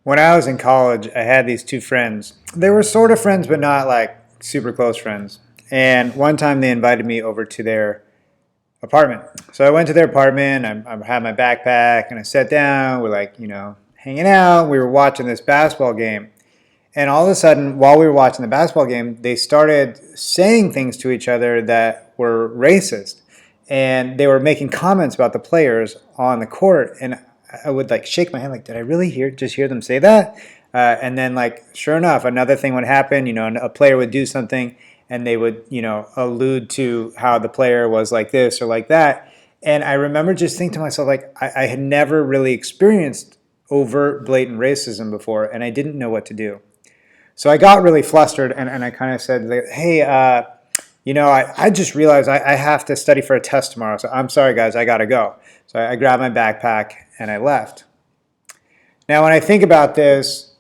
When I was in college, I had these two friends. They were sort of friends, but not like super close friends. And one time they invited me over to their apartment. So I went to their apartment. I had my backpack and I sat down. We're like, hanging out. We were watching this basketball game. And all of a sudden, while we were watching the basketball game, they started saying things to each other that were racist. And they were making comments about the players on the court. And I would like shake my head, like, did I really just hear them say that? And then, like, sure enough, another thing would happen. A player would do something, and they would, allude to how the player was like this or like that. And I remember just thinking to myself, like, I had never really experienced overt, blatant racism before, and I didn't know what to do. So I got really flustered, and I kind of said, like, hey, I just realized I have to study for a test tomorrow. So I'm sorry, guys, I got to go. So I grabbed my backpack and I left. Now, when I think about this,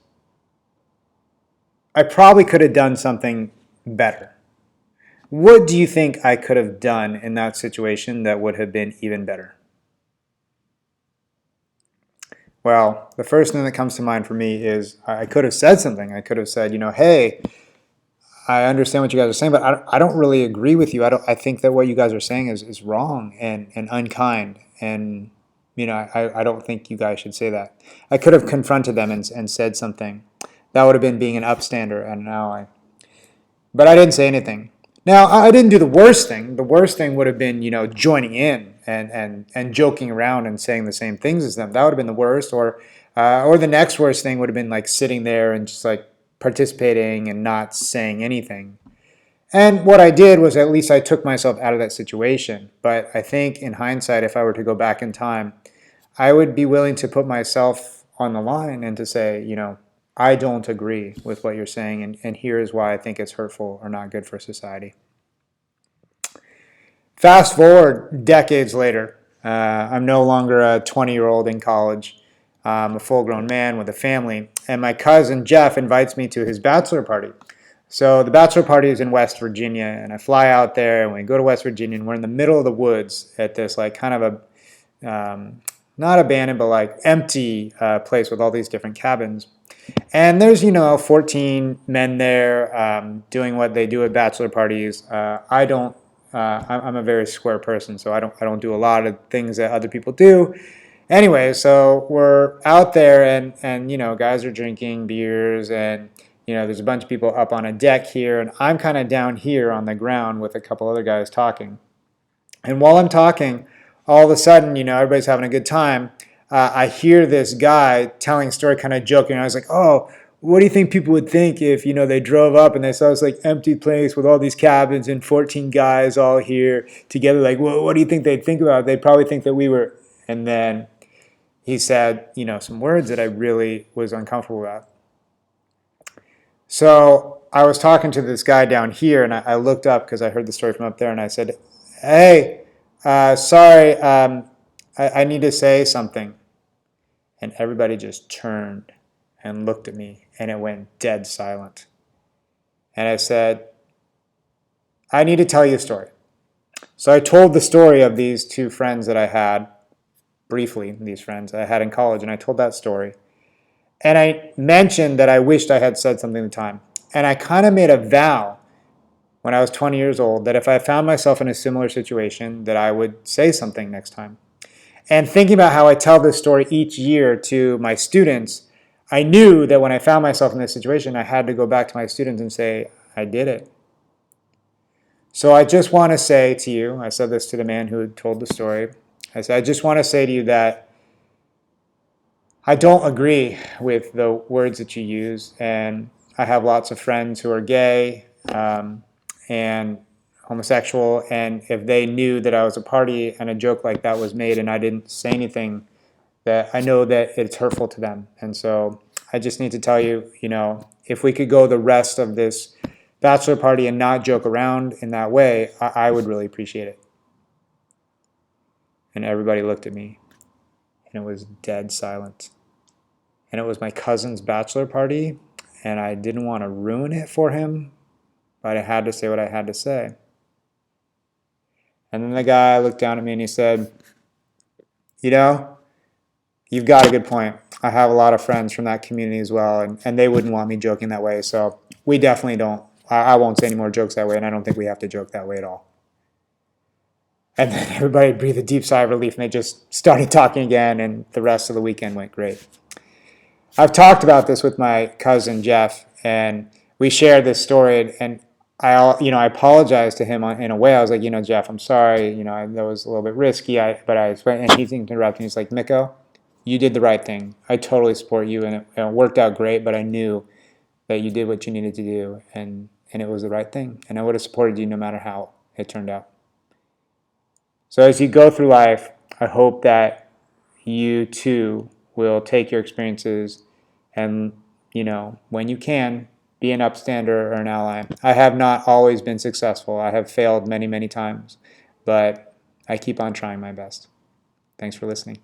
I probably could have done something better. What do you think I could have done in that situation that would have been even better? Well, the first thing that comes to mind for me is I could have said something. I could have said, hey, I understand what you guys are saying, but I don't really agree with you. I think that what you guys are saying is wrong and unkind. And, I don't think you guys should say that. I could have confronted them and said something. That would have been being an upstander. And but I didn't say anything. Now, I didn't do the worst thing. The worst thing would have been, joining in and joking around and saying the same things as them. That would have been the worst. Or the next worst thing would have been like sitting there and just like participating and not saying anything. And what I did was at least I took myself out of that situation. But I think in hindsight, if I were to go back in time, I would be willing to put myself on the line and to say, I don't agree with what you're saying, and here is why I think it's hurtful or not good for society. Fast forward decades later, I'm no longer a 20-year-old in college. I'm a full-grown man with a family, and my cousin Jeff invites me to his bachelor party. So the bachelor party is in West Virginia, and I fly out there, and we go to West Virginia, and we're in the middle of the woods at this like kind of a not abandoned but like empty place with all these different cabins. And there's 14 men there doing what they do at bachelor parties. I don't. I'm a very square person, so I don't do a lot of things that other people do. Anyway, so we're out there, and guys are drinking beers, and there's a bunch of people up on a deck here, and I'm kind of down here on the ground with a couple other guys talking. And while I'm talking, all of a sudden, everybody's having a good time. I hear this guy telling a story, kind of joking. I was like, "Oh, what do you think people would think if they drove up and they saw this like empty place with all these cabins and 14 guys all here together? Like, what do you think they'd think about it? They'd probably think that we were." And then he said, some words that I really was uncomfortable about. So I was talking to this guy down here, and I looked up because I heard the story from up there, and I said, "Hey, sorry, I need to say something." And everybody just turned and looked at me, and it went dead silent. And I said, "I need to tell you a story." So I told the story of these two friends that I had, briefly, these friends I had in college, and I told that story. And I mentioned that I wished I had said something at the time. And I kind of made a vow when I was 20 years old that if I found myself in a similar situation, that I would say something next time. And thinking about how I tell this story each year to my students, I knew that when I found myself in this situation, I had to go back to my students and say, I did it. So I just want to say to you, I said this to the man who had told the story, I said, I just want to say to you that I don't agree with the words that you use, and I have lots of friends who are gay and homosexual, and if they knew that I was a party and a joke like that was made and I didn't say anything, that I know that it's hurtful to them. And so I just need to tell you, if we could go the rest of this bachelor party and not joke around in that way, I would really appreciate it. And everybody looked at me, and it was dead silent. And it was my cousin's bachelor party, and I didn't want to ruin it for him, but I had to say what I had to say. And then the guy looked down at me and he said, you've got a good point. I have a lot of friends from that community as well, and they wouldn't want me joking that way. So we definitely don't. I won't say any more jokes that way, and I don't think we have to joke that way at all. And then everybody breathed a deep sigh of relief, and they just started talking again, and the rest of the weekend went great. I've talked about this with my cousin Jeff, and we shared this story, and I apologized to him in a way. I was like, Jeff, I'm sorry. That was a little bit risky. But I explained, and he interrupted me. He's like, Miko, you did the right thing. I totally support you, and it worked out great. But I knew that you did what you needed to do, and it was the right thing. And I would have supported you no matter how it turned out. So as you go through life, I hope that you too will take your experiences and, when you can, be an upstander or an ally. I have not always been successful. I have failed many, many times, but I keep on trying my best. Thanks for listening.